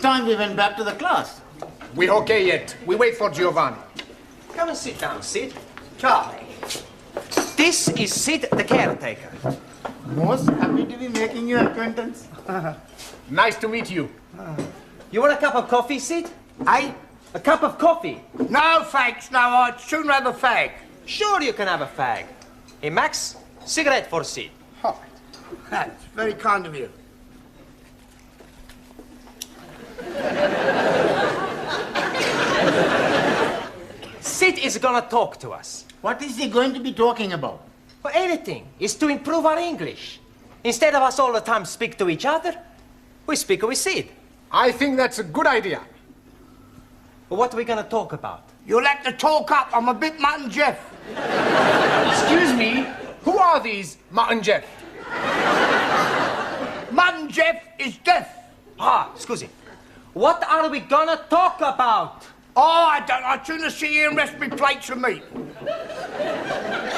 time we went back to the class. We're okay yet. We wait for Giovanni. Come and sit down, Sid. Charlie. This is Sid, the caretaker. Most happy to be making your acquaintance. Nice to meet you. You want a cup of coffee, Sid? Aye. A cup of coffee? No, thanks, no, I'd sooner have a fag. Sure you can have a fag. Hey, Max, cigarette for Sid. Oh, that's very kind of you. Sid is gonna talk to us. What is he going to be talking about? For anything. It's to improve our English. Instead of us all the time speak to each other, we speak with Sid. I think that's a good idea. But what are we gonna talk about? You'll have to talk up, I'm a bit Mutt and Jeff. Excuse me, who are these Mutt and Jeff? Mutt and Jeff is deaf. Ah, excuse me. What are we gonna talk about? Oh, I don't, I'd sooner sit here and rest my plates of meat.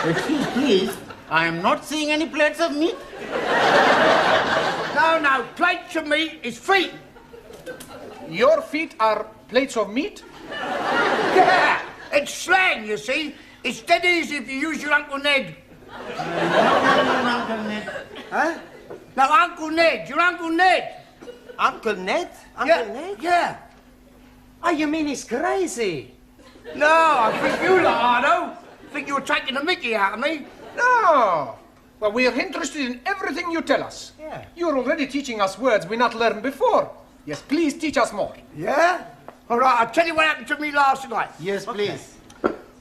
Excuse please, I am not seeing any plates of meat. No, plates of meat is feet. Your feet are plates of meat? Yeah, it's slang, you see. It's dead easy if you use your Uncle Ned. Uncle Ned. Huh? No, Uncle Ned, your Uncle Ned. Uncle Ned? Yeah, Ned? yeah. Oh, you mean he's crazy? No, I think you lot, Ardo. Think you were taking the mickey out of me? No. Well, we're interested in everything you tell us. Yeah. You're already teaching us words we not learned before. Yes, please teach us more. Yeah? All right, I'll tell you what happened to me last night. Yes, please.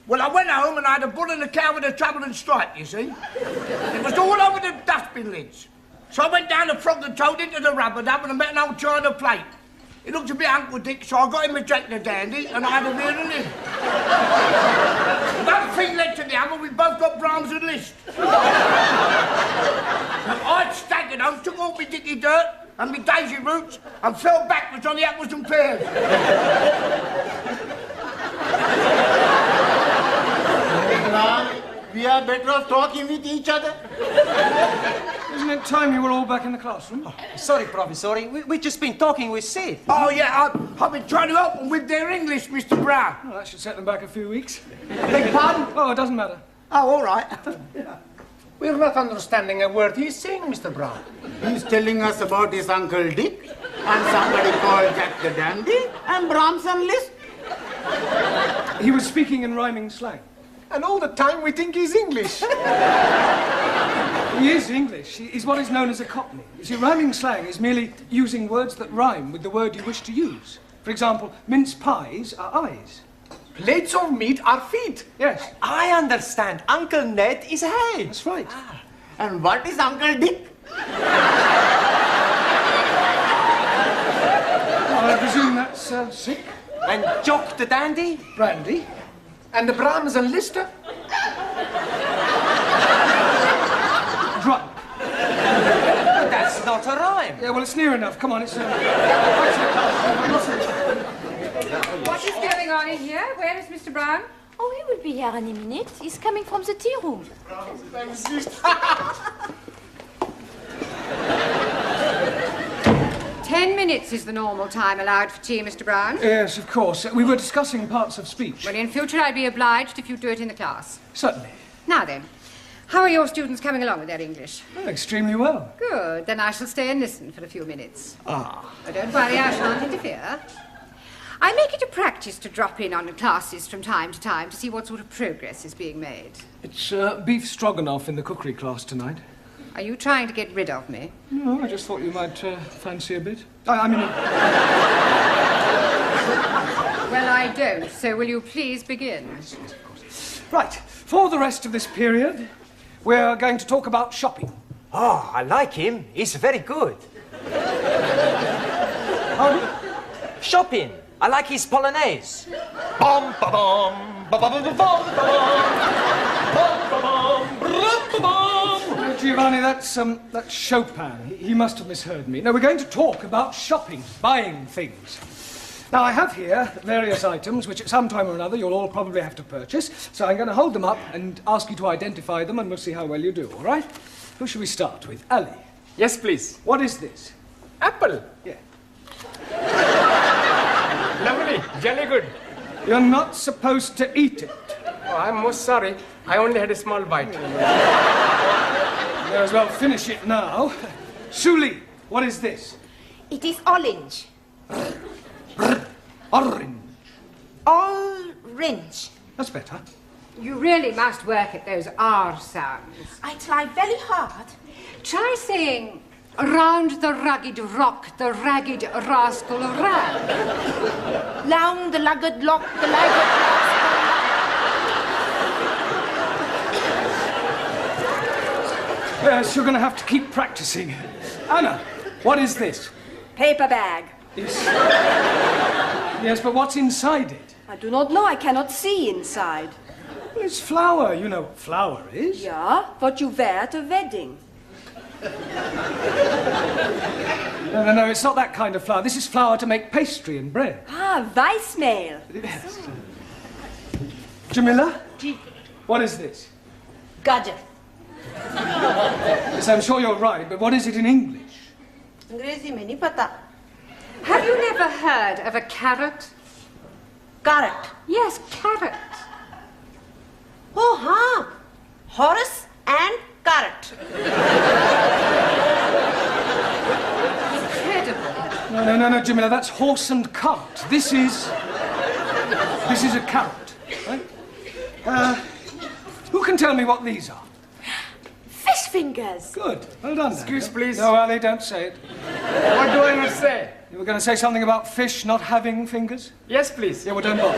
Well, I went home and I had a bull and a cow with a trouble and stripe, you see. It was all over the dustbin lids. So I went down the frog and toad into the rubber dub and I met an old china plate. It looked a bit Uncle Dick, so I got him a Jack the Dandy and I had a beer and him. One thing led to the other, we both got Brahms and Liszt. I'd staggered home, took off my dicky dirt and my daisy roots and fell backwards on the apples and pears. We are better off talking with each other. Isn't it time you were all back in the classroom? Oh, sorry, Professor. We've just been talking with Sid. Oh, yeah, I've been trying to help them with their English, Mr. Brown. Well, that should set them back a few weeks. Beg pardon? Oh, it doesn't matter. Oh, all right. We're not understanding a word he's saying, Mr. Brown. He's telling us about his Uncle Dick and somebody called Jack the Dandy and Brahms and Liszt. He was speaking in rhyming slang. And all the time we think he's English. He is English. He's what is known as a Cockney. You see, rhyming slang is merely using words that rhyme with the word you wish to use. For example, mince pies are eyes. Plates of meat are feet. Yes. I understand. Uncle Ned is head. That's right. And what is Uncle Dick? I presume that's sick. And Jock the Dandy? Brandy. And the Brahms and Liszt? Drunk. But that's not a rhyme. Yeah, well, it's near enough. Come on, it's... What is going on in here? Where is Mr. Brown? Oh, he will be here any minute. He's coming from the tea room. 10 minutes is the normal time allowed for tea, Mr. Brown. Yes, of course. We were discussing parts of speech. Well, in future, I'd be obliged if you do it in the class. Certainly. Now then, how are your students coming along with their English? Oh, extremely well. Good. Then I shall stay and listen for a few minutes. Ah. Oh, don't worry, I shan't interfere. I make it a practice to drop in on the classes from time to time to see what sort of progress is being made. It's beef stroganoff in the cookery class tonight. Are you trying to get rid of me? No, I just thought you might fancy a bit. I mean... Well, I don't, so will you please begin? Yes, of course. Right, for the rest of this period, we're going to talk about shopping. Oh, I like him. He's very good. Shopping. I like his polonaise. Bum ba bum ba ba ba ba bum ba bum. Giovanni, that's Chopin. He must have misheard me. No, we're going to talk about shopping, buying things. Now, I have here various items which at some time or another you'll all probably have to purchase, so I'm going to hold them up and ask you to identify them and we'll see how well you do, all right? Who shall we start with? Ali. Yes, please. What is this? Apple. Yeah. Lovely, jolly good. You're not supposed to eat it. Oh, I'm most sorry. I only had a small bite. May as well finish it now. Suli, what is this? It is orange. Orange. Orange. That's better. You really must work at those R sounds. I try very hard. Try saying, round the rugged rock, the ragged rascal ran. Round the lugged lock, the lugged Yes, you're going to have to keep practicing. Anna, what is this? Paper bag. Yes, but what's inside it? I do not know. I cannot see inside. Well, it's flour. You know what flour is. Yeah, what you wear at a wedding. No, it's not that kind of flour. This is flour to make pastry and bread. Ah, Weissmehl. Yes. Jamila, what is this? Gajar. Yes, I'm sure you're right, but what is it in English? अंग्रेजी में नहीं पता. Have you never heard of a carrot? Carrot. Yes, carrot. Oh, हाँ. Horse and carrot. Incredible. No, Jamila, that's horse and cart. This is a carrot, right? Who can tell me what these are? Fish fingers. Good. Well done. Excuse, Daniel. please. No, Ali, don't say it. What do I must say? You were going to say something about fish not having fingers? Yes, please. Yeah, well, don't bother.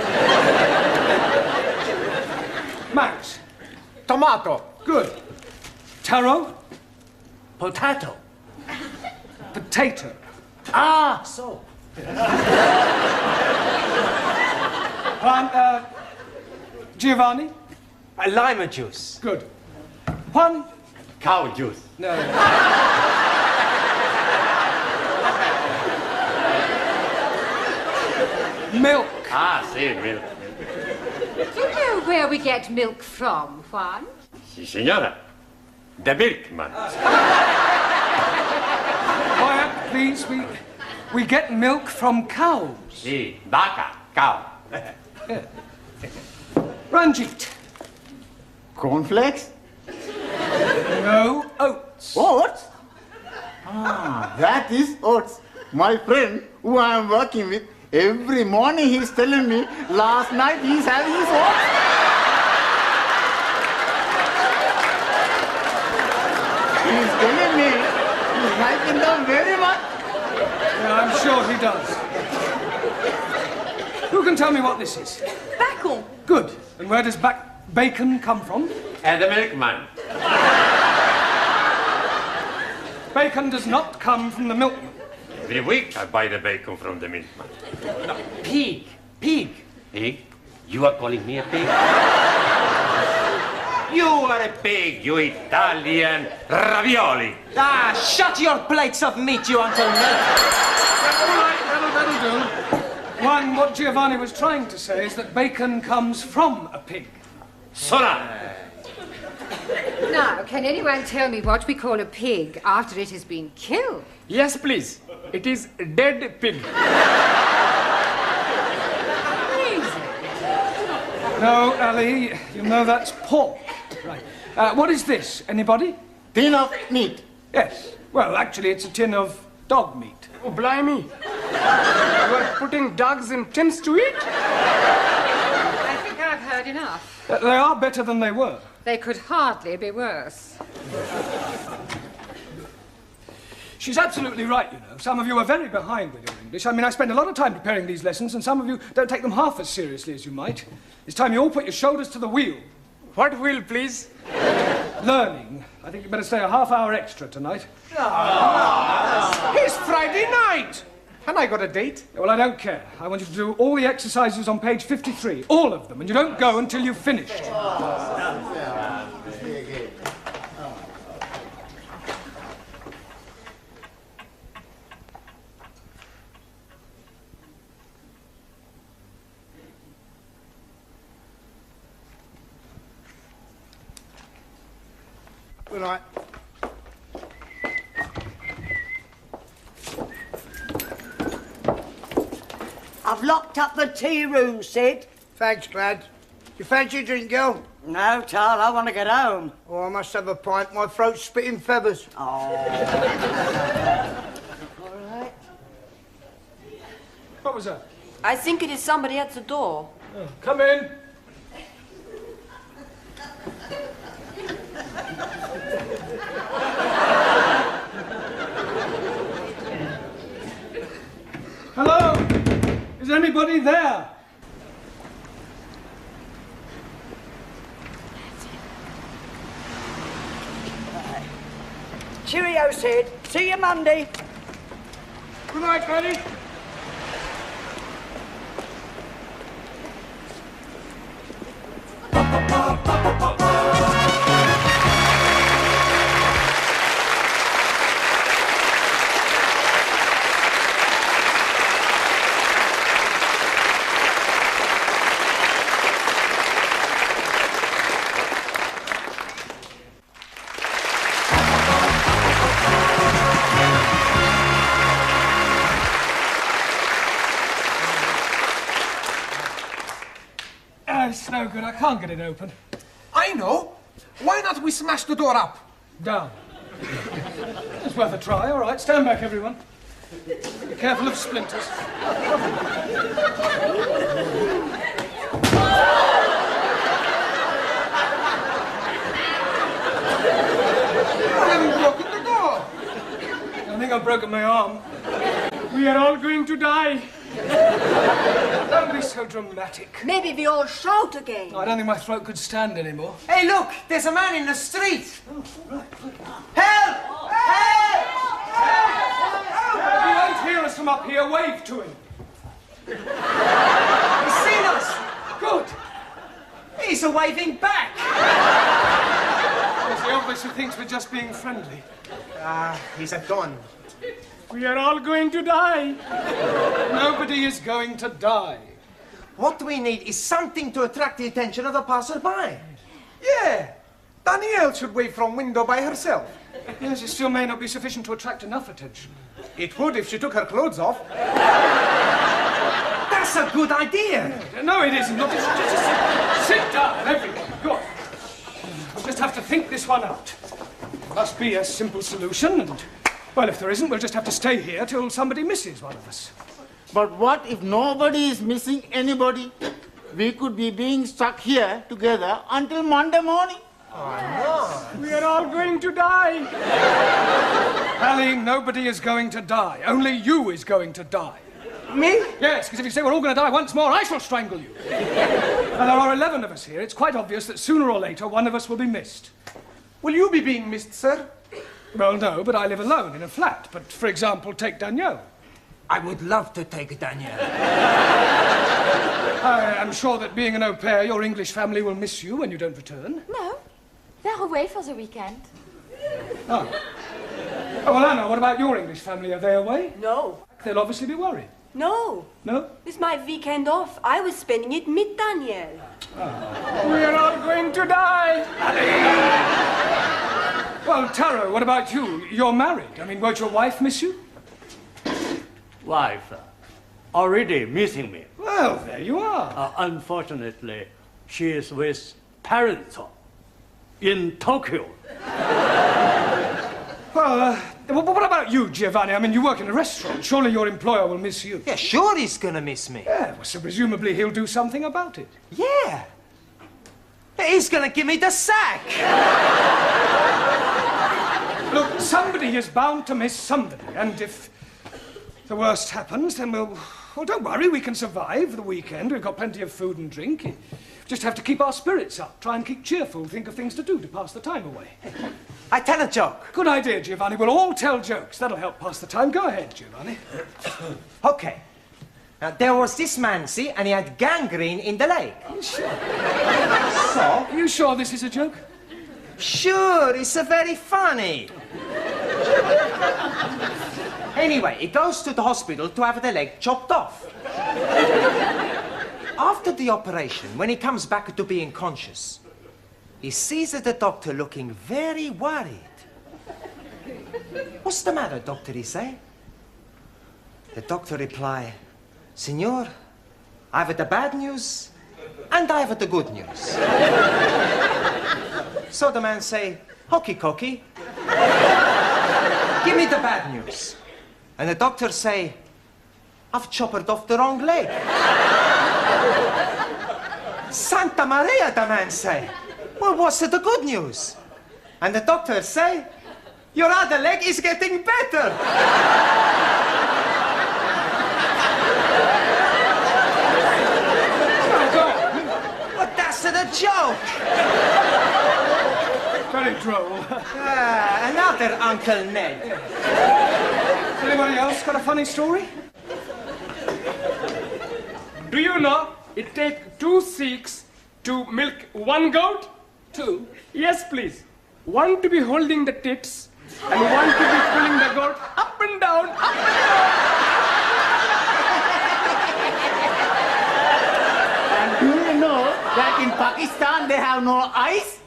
Max. Tomato. Good. Taro. Potato. Potato. Ah, so. Giovanni. Lime juice. Good. Juan. Cow juice. No. Milk. Ah, see, milk. Do you know where we get milk from, Juan? Si, señora. The milkman. Quiet, please. We get milk from cows. Si, vaca, cow. Ranjit. Cornflakes? No, oats. Oats? Ah, that is oats. My friend, who I am working with, every morning he's telling me, last night he's having his oats. He's telling me he's liking them very much. Yeah, I'm sure he does. Who can tell me what this is? Bacon. Good. And where does bacon come from? And the milkman. Bacon does not come from the milkman. Every week I buy the bacon from the milkman. Pig. Pig. Pig? You are calling me a pig? You are a pig, you Italian ravioli. Ah, shut your plates of meat, you Uncle Ned. All right, that'll do. One, what Giovanni was trying to say is that bacon comes from a pig. Sola. Now, can anyone tell me what we call a pig after it has been killed? Yes, please. It is dead pig. No, Ali, you know that's pork. Right. What is this? Anybody? Tin of meat. Yes. Well, actually, it's a tin of dog meat. Oh, blimey. You are putting dogs in tins to eat? I think I've heard enough. They are better than they were. They could hardly be worse. She's absolutely right, you know. Some of you are very behind with your English. I mean, I spend a lot of time preparing these lessons, and some of you don't take them half as seriously as you might. It's time you all put your shoulders to the wheel. What wheel, please? Learning. I think you better stay a half hour extra tonight. It's Friday night. And I got a date. Well, I don't care. I want you to do all the exercises on page 53. All of them. And you don't go until you've finished. Good night. I've I've locked up the tea room, Sid. Thanks, Glad. You fancy a drink, girl? No, Charles, I want to get home. Oh, I must have a pint. My throat's spitting feathers. Oh. All right. What was that? I think it is somebody at the door. Oh, come in. Hello? Is anybody there? Cheerio, Sid. See you Monday. Good night, Granny. It's no good. I can't get it open. I know. Why not we smash the door up? Down. It's worth a try. All right, stand back, everyone. Be careful of splinters. You haven't broken the door. I think I've broken my arm. We are all going to die. Don't be so dramatic. Maybe we all shout again. I don't think my throat could stand anymore. Hey, look, there's a man in the street. Help! Help! Help! If you won't hear us from up here, wave to him. He's seen us. Good. He's waving back. He obviously thinks we're just being friendly. He's gone. We are all going to die. Nobody is going to die. What we need is something to attract the attention of the passerby. Yeah. Danielle should wave from window by herself. Yes, it still may not be sufficient to attract enough attention. It would if she took her clothes off. That's a good idea. No, it isn't. Look, just sit down, everyone. Good. We'll just have to think this one out. There must be a simple solution, and, well, if there isn't, we'll just have to stay here till somebody misses one of us. But what if nobody is missing anybody? We could be being stuck here together until Monday morning. We are all going to die. Hallie, nobody is going to die. Only you is going to die. Me? Yes, because if you say we're all going to die once more, I shall strangle you. And there are 11 of us here. It's quite obvious that sooner or later one of us will be missed. Will you be being missed, sir? Well, no, but I live alone in a flat. But, for example, take Danielle. I would love to take Danielle. I am sure that being an au pair, your English family will miss you when you don't return. No, they're away for the weekend. Oh. Oh, well, Anna, what about your English family? Are they away? No. They'll obviously be worried. No. No? It's my weekend off. I was spending it with Danielle. We are all going to die. Well, Taro, what about you? You're married. I mean, won't your wife miss you? Wife already missing me. Well, there you are. Unfortunately, she is with parents in Tokyo. Well, what about you, Giovanni? I mean, you work in a restaurant. Surely your employer will miss you. Yeah, sure he's gonna miss me. Yeah, well, so presumably he'll do something about it. Yeah. He's gonna give me the sack. Look, somebody is bound to miss somebody, and if the worst happens, then well, don't worry, we can survive the weekend. We've got plenty of food and drink. You just have to keep our spirits up, try and keep cheerful, think of things to do to pass the time away. I tell a joke. Good idea, Giovanni. We'll all tell jokes. That'll help pass the time. Go ahead, Giovanni. Okay. Now, there was this man, see, and he had gangrene in the leg. Sure. So? Are you sure this is a joke? Sure, it's very funny. Anyway, he goes to the hospital to have the leg chopped off. After the operation, when he comes back to being conscious, he sees the doctor looking very worried. What's the matter, doctor, he say? The doctor reply, Signor, I have the bad news, and I have the good news. So the man say, "Hockey cocky, give me the bad news." And the doctor say, "I've chopped off the wrong leg." Santa Maria, the man say, "Well, what's the good news?" And the doctor say, "Your other leg is getting better." But that's the joke. Very droll. Another Uncle Ned. Anybody else got a funny story? Do you know it takes 2 Sikhs to milk 1 goat? 2? Yes, please. 1 to be holding the tits and 1 to be pulling the goat up and down, up and down. And do you know that in Pakistan they have no eyes?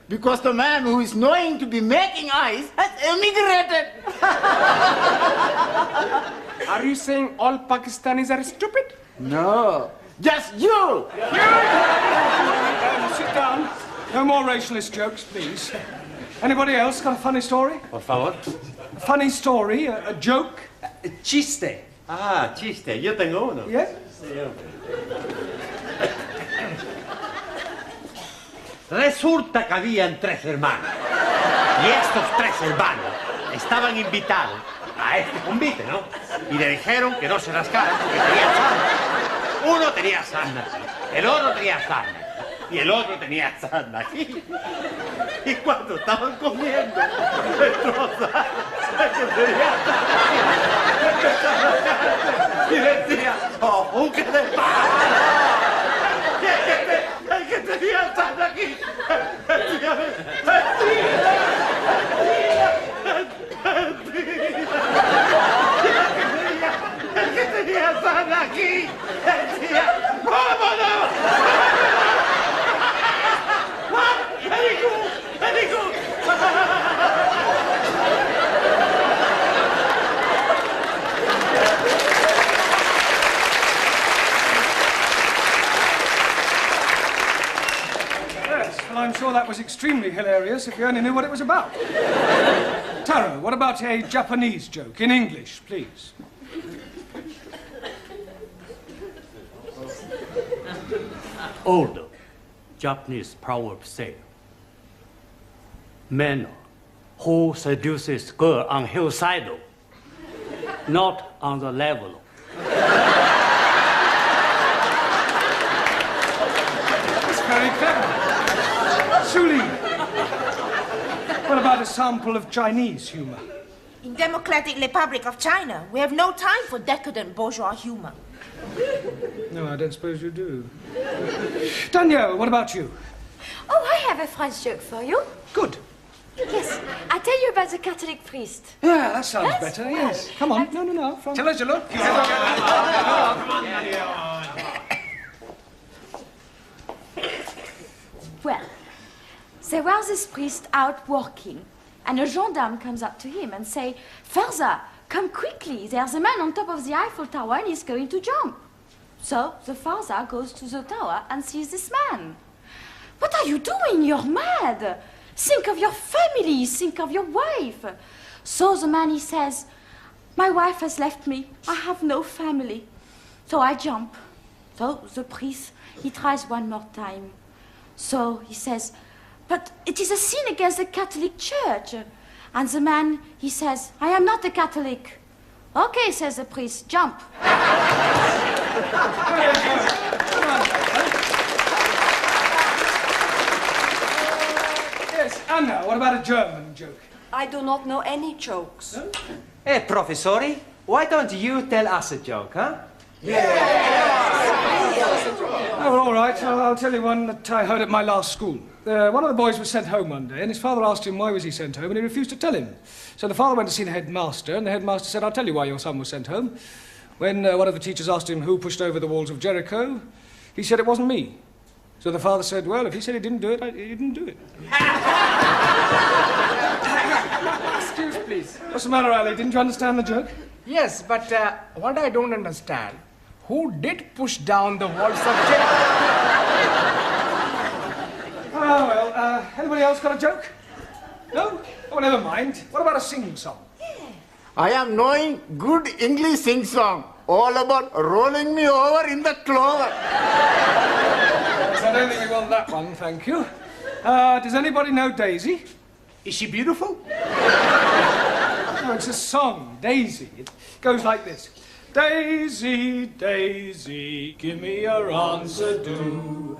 Because the man who is knowing to be making eyes has emigrated. Are you saying all Pakistanis are stupid? No, just you. Sit down. No more racialist jokes, please. Anybody else got a funny story? Por favor. A funny story, a joke? Chiste. Ah, chiste. Yo tengo uno. Yeah? Resulta que habían 3 hermanos. Y estos 3 hermanos estaban invitados a este convite, ¿no? Y le dijeron que no se rascaran porque tenían sarna. Uno tenía sarna aquí, el otro tenía sarna y el otro tenía sarna aquí. Y cuando estaban comiendo, destrozaron el que tenía sarna y decía, ¡oh, qué de el que tenía sarna aquí! El que tenía sarna aquí decía, ¡vámonos! Very good. Yes, well, I'm sure that was extremely hilarious if you only knew what it was about. Taro, what about a Japanese joke in English, please? Old Japanese proverb say, man who seduces girl on hillside, not on the level. That's very clever. Suli, what about a sample of Chinese humor? In Democratic Republic of China, we have no time for decadent bourgeois humor. No, I don't suppose you do. Danielle, what about you? Oh, I have a French joke for you. Good. Yes, I'll tell you about the Catholic priest. Yeah, that sounds better, yes. Come on. No. Tell us, look. Well, there was this priest out walking, and a gendarme comes up to him and say, "Father, come quickly, there's a man on top of the Eiffel Tower and he's going to jump." So the father goes to the tower and sees this man. "What are you doing? You're mad. Think of your family, think of your wife." So the man, he says, "My wife has left me, I have no family." So I jump. So the priest, he tries one more time. So he says, "But it is a sin against the Catholic Church." And the man, he says, "I am not a Catholic." "Okay," says the priest, "jump." Yes, Anna, what about a German joke? I do not know any jokes. No? Hey, Professori, why don't you tell us a joke, huh? Oh, all right, I'll tell you one that I heard at my last school. One of the boys was sent home one day, and his father asked him why was he sent home, and he refused to tell him. So the father went to see the headmaster, and the headmaster said, "I'll tell you why your son was sent home." When one of the teachers asked him who pushed over the walls of Jericho, he said it wasn't me. So the father said, "Well, if he said he didn't do it, he didn't do it." Excuse, please. What's the matter, Ali? Didn't you understand the joke? Yes, but what I don't understand, who did push down the walls of Jericho? Oh, well, anybody else got a joke? No? Oh, never mind. What about a sing-song? I am knowing good English sing song. All about rolling me over in the clover. I don't think we want that one, thank you. Does anybody know Daisy? Is she beautiful? No, it's a song, Daisy. It goes like this. Daisy, Daisy, give me your answer, do.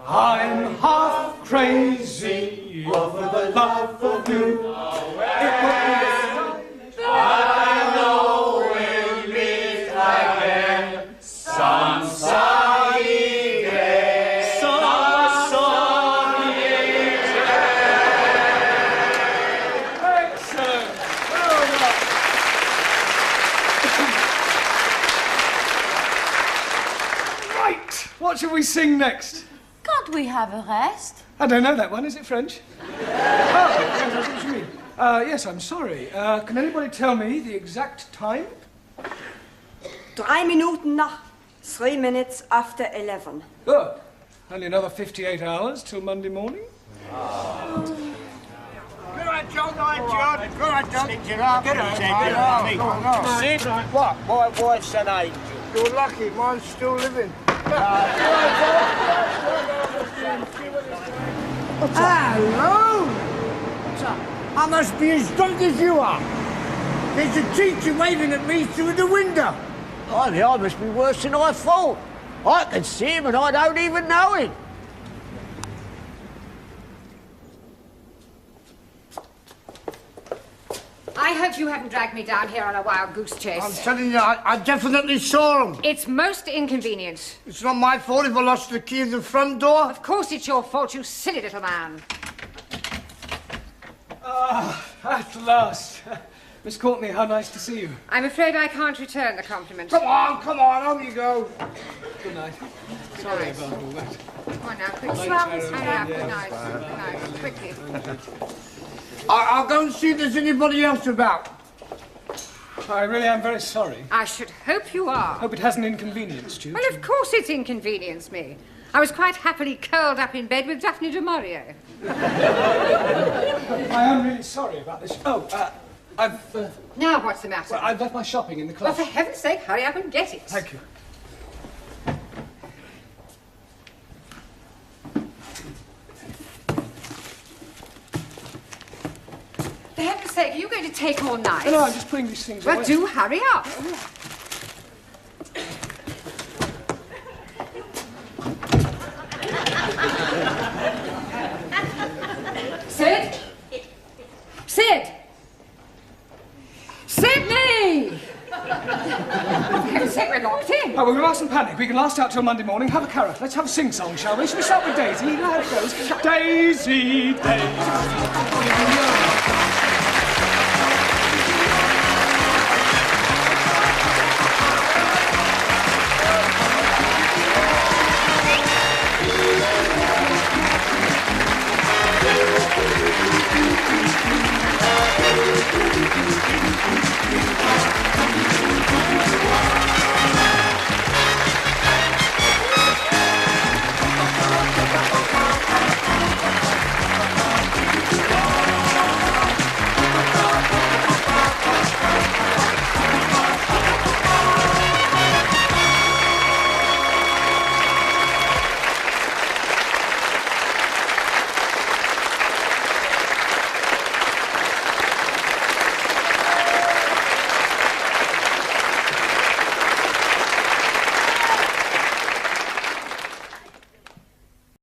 I'm half crazy over the love of you. I know we'll meet again some sunny day. Some sunny day. Excellent. Well done. Right. What shall we sing next? Can't we have a rest? I don't know that one. Is it French? Oh, yes, that's what you mean. Yes, I'm sorry. Can anybody tell me the exact time? 3 Minuten nach. 3 minutes after 11. Good. Only another 58 hours till Monday morning. Good on, John. Good on, John. Good on, Sid, what? My wife's an angel. You're lucky. Mine's still living. Hello! I must be as drunk as you are. There's a teacher waving at me through the window. I must be worse than I thought. I can see him and I don't even know him. I hope you haven't dragged me down here on a wild goose chase. I'm telling you, I definitely saw him. It's most inconvenient. It's not my fault if I lost the key of the front door. Of course it's your fault, you silly little man. At last. Miss Courtney, how nice to see you. I'm afraid I can't return the compliment. Come on, on you go. Good night. Sorry about all that. Come on now, quickly. Hurry up, good night. Good night, quickly. I'll go and see if there's anybody else about. I really am very sorry. I should hope you are. Hope it hasn't inconvenienced you. Well, of course it's inconvenienced me. I was quite happily curled up in bed with Daphne du Maurier. I am really sorry about this. Oh, I've... Now what's the matter? Well, I've left my shopping in the club. Well, for heaven's sake, hurry up and get it. Thank you. For heaven's sake, are you going to take all night? No, I'm just putting these things away. Well, do hurry up. Sid? Sid! Sydney! For heaven's sake, we're locked in. Oh, well, we mustn't panic. We can last out till Monday morning. Have a carrot. Let's have a sing-song, shall we? Shall we start with Daisy? You know how it goes. Daisy, Daisy.